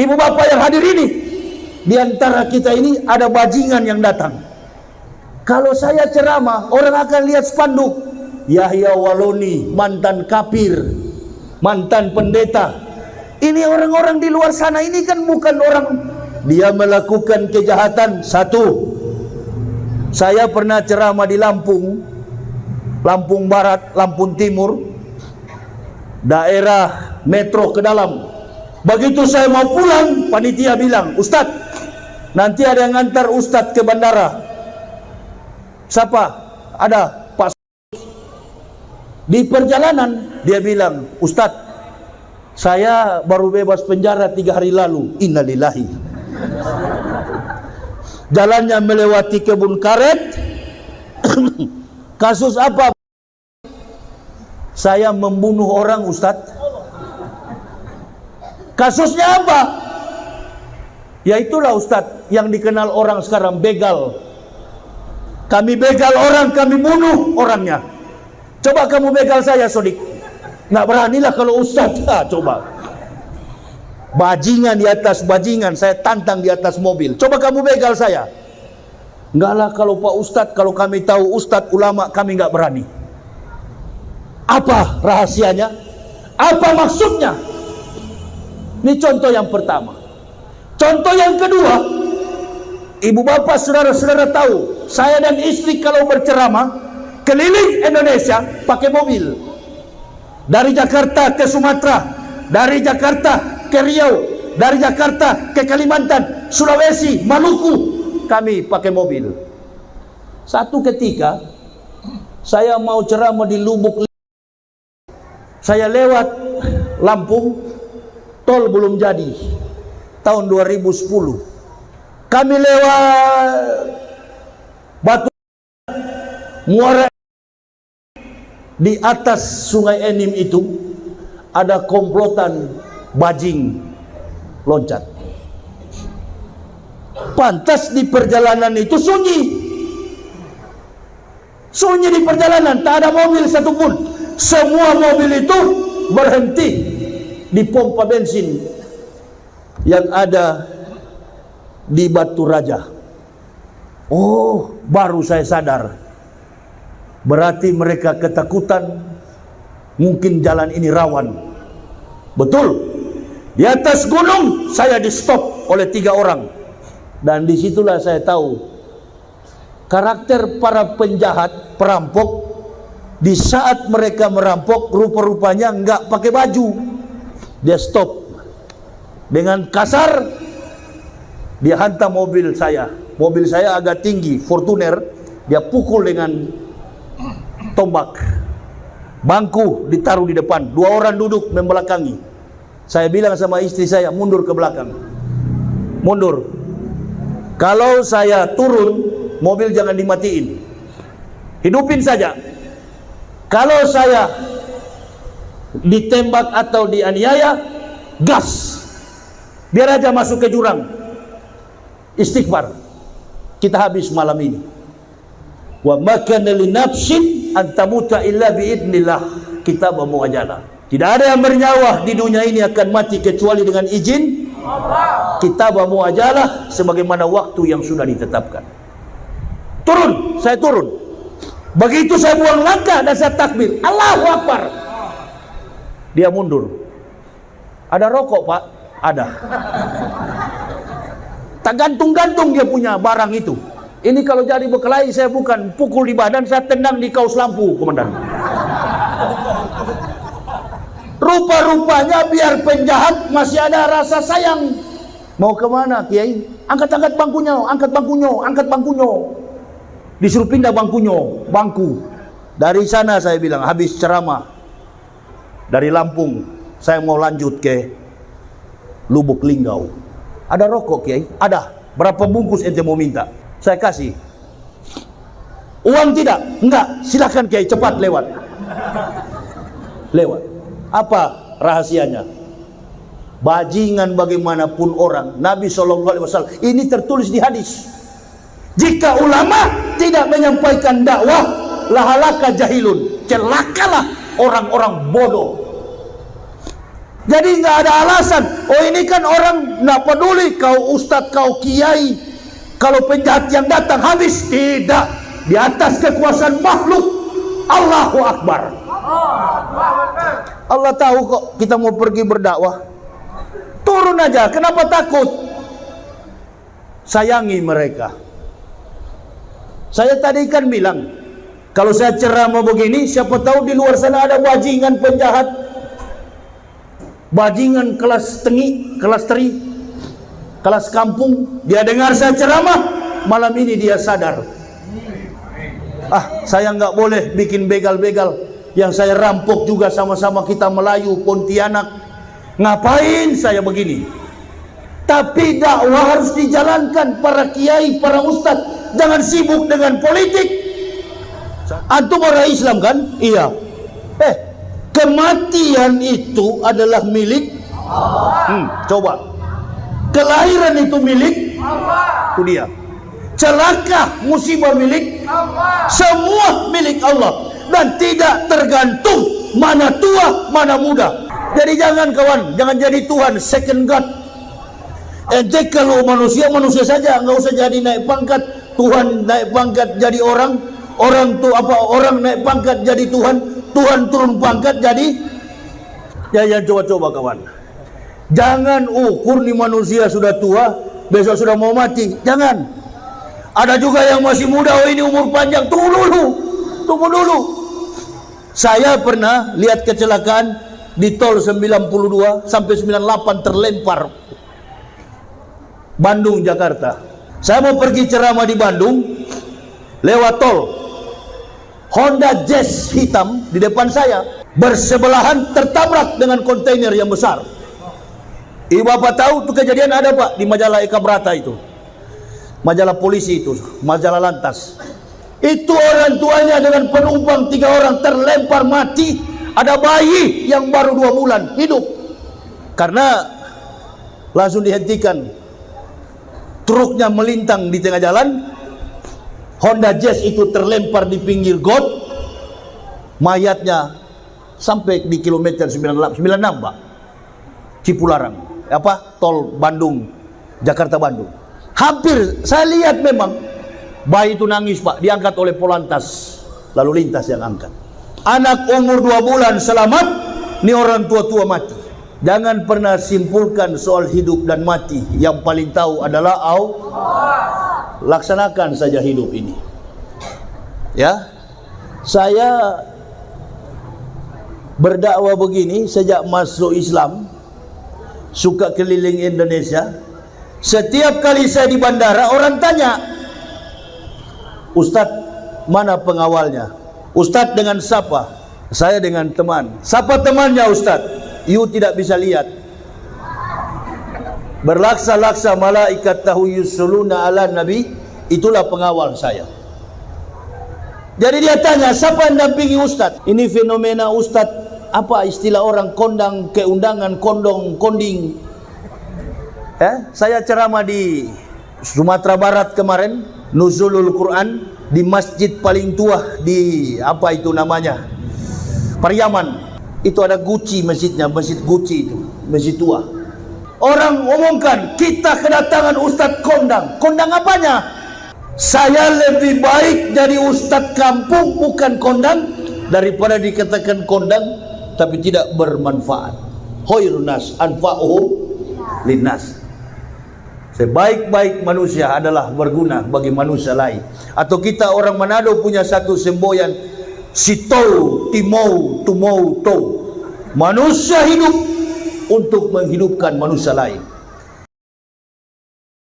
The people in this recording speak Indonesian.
ibu bapak yang hadir ini, di antara kita ini ada bajingan yang datang. Kalau saya ceramah, orang akan lihat spanduk Yahya Waloni, mantan kafir, mantan pendeta. Ini orang-orang di luar sana ini kan bukan orang, dia melakukan kejahatan. Satu, saya pernah ceramah di Lampung, Lampung Barat, Lampung Timur, daerah metro ke dalam. Begitu saya mau pulang, panitia bilang, Ustadz, nanti ada yang ngantar Ustadz ke bandara. Siapa? Ada Pak. Di perjalanan dia bilang, Ustadz, saya baru bebas penjara 3 hari lalu. Innalillahi. Jalannya melewati kebun karet. Kasus apa? Saya membunuh orang, Ustadz. Kasusnya apa? Ya itulah Ustadz yang dikenal orang sekarang, begal. Kami begal orang, kami bunuh orangnya. Coba kamu begal saya, Sodik. Nggak beranilah kalau Ustadz. Coba. Bajingan di atas bajingan, saya tantang di atas mobil. Coba kamu begal saya. Enggak lah kalau Pak Ustadz, kalau kami tahu Ustadz ulama, kami nggak berani. Apa rahasianya? Apa maksudnya? Ini contoh yang pertama. Contoh yang kedua, ibu bapak, saudara-saudara tahu, saya dan istri kalau berceramah keliling Indonesia pakai mobil. Dari Jakarta ke Sumatera, dari Jakarta ke Riau, dari Jakarta ke Kalimantan, Sulawesi, Maluku, kami pakai mobil. Satu ketika saya mau ceramah di Lubuk, saya lewat Lampung, tol belum jadi, tahun 2010. Kami lewat Batu Muara. Di atas Sungai Enim itu ada komplotan bajing loncat. Pantas di perjalanan itu sunyi. Sunyi di perjalanan, tak ada mobil satupun. Semua mobil itu berhenti di pompa bensin yang ada di Batu Raja. Oh, baru saya sadar. Berarti mereka ketakutan, mungkin jalan ini rawan. Betul. Di atas gunung saya di stop oleh 3 orang. Dan disitulah saya tahu karakter para penjahat, perampok. Di saat mereka merampok, rupa-rupanya enggak pakai baju. Dia stop. Dengan kasar dia hantam mobil saya. Mobil saya agak tinggi, Fortuner. Dia pukul dengan tombak. Bangku ditaruh di depan, 2 orang duduk membelakangi. Saya bilang sama istri saya, mundur ke belakang. Mundur. Kalau saya turun, mobil jangan dimatiin. Hidupin saja. Kalau saya ditembak atau dianiaya, gas. Biar aja masuk ke jurang. Istighfar. Kita habis malam ini. Wa makana li nafsin an tamuta illa biidnillah. Kitab muajalah. Tidak ada yang bernyawa di dunia ini akan mati kecuali dengan izin Allah. Kitab muajalah, sebagaimana waktu yang sudah ditetapkan. Turun, saya turun. Begitu saya buang langkah dan saya takbir, Allahu Akbar. Dia mundur. Ada rokok, Pak? Ada. Tak gantung-gantung dia punya barang itu. Ini kalau jadi berkelahi, saya bukan pukul di badan, saya tendang di kaus lampu, komandan. Rupa-rupanya biar penjahat masih ada rasa sayang. Mau kemana, Kiai? Angkat-angkat bangkunya, angkat bangkunya, angkat bangkunya. Disuruh pindah bangkunya, bangku. Dari sana saya bilang, habis ceramah dari Lampung, saya mau lanjut ke Lubuk Linggau. Ada rokok, Kiai? Ada. Berapa bungkus ente mau minta? Saya kasih. Uang tidak? Enggak. Silakan, Kiai, cepat lewat. Lewat. Apa rahasianya? Bajingan bagaimanapun orang, Nabi SAW, ini tertulis di hadis. Jika ulama tidak menyampaikan dakwah, lahalaka jahilun, celakalah orang-orang bodoh. Jadi nggak ada alasan. Oh ini kan orang nggak peduli kau ustadz, kau kiai, kalau penjahat yang datang habis. Tidak, di atas kekuasaan makhluk. Allahu Akbar. Allah tahu kok kita mau pergi berdakwah. Turun aja, kenapa takut? Sayangi mereka. Saya tadi kan bilang, kalau saya ceramah begini, siapa tahu di luar sana ada bajingan penjahat, bajingan kelas tinggi, kelas teri, kelas kampung. Dia dengar saya ceramah, malam ini dia sadar, saya nggak boleh bikin begal-begal yang saya rampok juga sama-sama kita Melayu, Pontianak. Ngapain saya begini? Tapi dakwah harus dijalankan, para kiai, para ustadz. Jangan sibuk dengan politik. Antum orang Islam kan? Iya. Kematian itu adalah milik coba. Kelahiran itu milik itu dia. Celaka, musibah milik semua milik Allah, dan tidak tergantung mana tua mana muda. Jadi jangan kawan, jangan jadi Tuhan second God. Ente kalau manusia saja, nggak usah jadi naik pangkat. Tuhan naik pangkat jadi orang, orang naik pangkat jadi Tuhan, Tuhan turun pangkat jadi. Ya coba kawan. Jangan ukur nih manusia sudah tua, besok sudah mau mati. Jangan. Ada juga yang masih muda, oh ini umur panjang. Tunggu dulu. Saya pernah lihat kecelakaan di tol 92 sampai 98 terlempar. Bandung Jakarta. Saya mau pergi ceramah di Bandung, lewat tol, Honda Jazz hitam di depan saya, bersebelahan tertabrak dengan kontainer yang besar. Ibu bapak tahu itu kejadian ada pak di majalah Eka Brata itu, majalah polisi itu, majalah lantas. Itu orang tuanya dengan penumpang 3 orang terlempar mati. Ada bayi yang baru 2 bulan hidup, karena langsung dihentikan. Truknya melintang di tengah jalan, Honda Jazz itu terlempar di pinggir got, mayatnya sampai di kilometer 96 pak, Cipularang, tol Bandung, Jakarta Bandung. Hampir saya lihat memang bayi itu nangis pak, diangkat oleh Polantas lalu lintas yang angkat. Anak umur 2 bulan selamat, ini orang tua-tua mati. Jangan pernah simpulkan soal hidup dan mati. Yang paling tahu adalah Allah. Laksanakan saja hidup ini. Ya, saya berdakwah begini sejak masuk Islam, suka keliling Indonesia. Setiap kali saya di bandara, orang tanya, Ustadz, mana pengawalnya? Ustadz dengan siapa? Saya dengan teman. Siapa temannya Ustadz? You tidak bisa lihat. Berlaksa-laksa malaikat tahu yusuluna ala nabi, itulah pengawal saya. Jadi dia tanya, siapa yang dampingi Ustadz? Ini fenomena Ustadz, apa istilah orang kondang, keundangan, kondong, konding. Saya ceramah di Sumatera Barat kemarin, Nuzulul Quran, di masjid paling tua di apa itu namanya, Pariaman. Itu ada Gucci masjidnya, masjid Gucci itu, masjid tua. Orang umumkan, kita kedatangan Ustadz kondang. Kondang apanya? Saya lebih baik jadi Ustadz kampung bukan kondang, daripada dikatakan kondang tapi tidak bermanfaat. Khairun nas anfa'uhum linnas. Sebaik-baik manusia adalah berguna bagi manusia lain. Atau kita orang Manado punya satu semboyan, Sitou Timou Tumou Tou. Manusia hidup untuk menghidupkan manusia lain.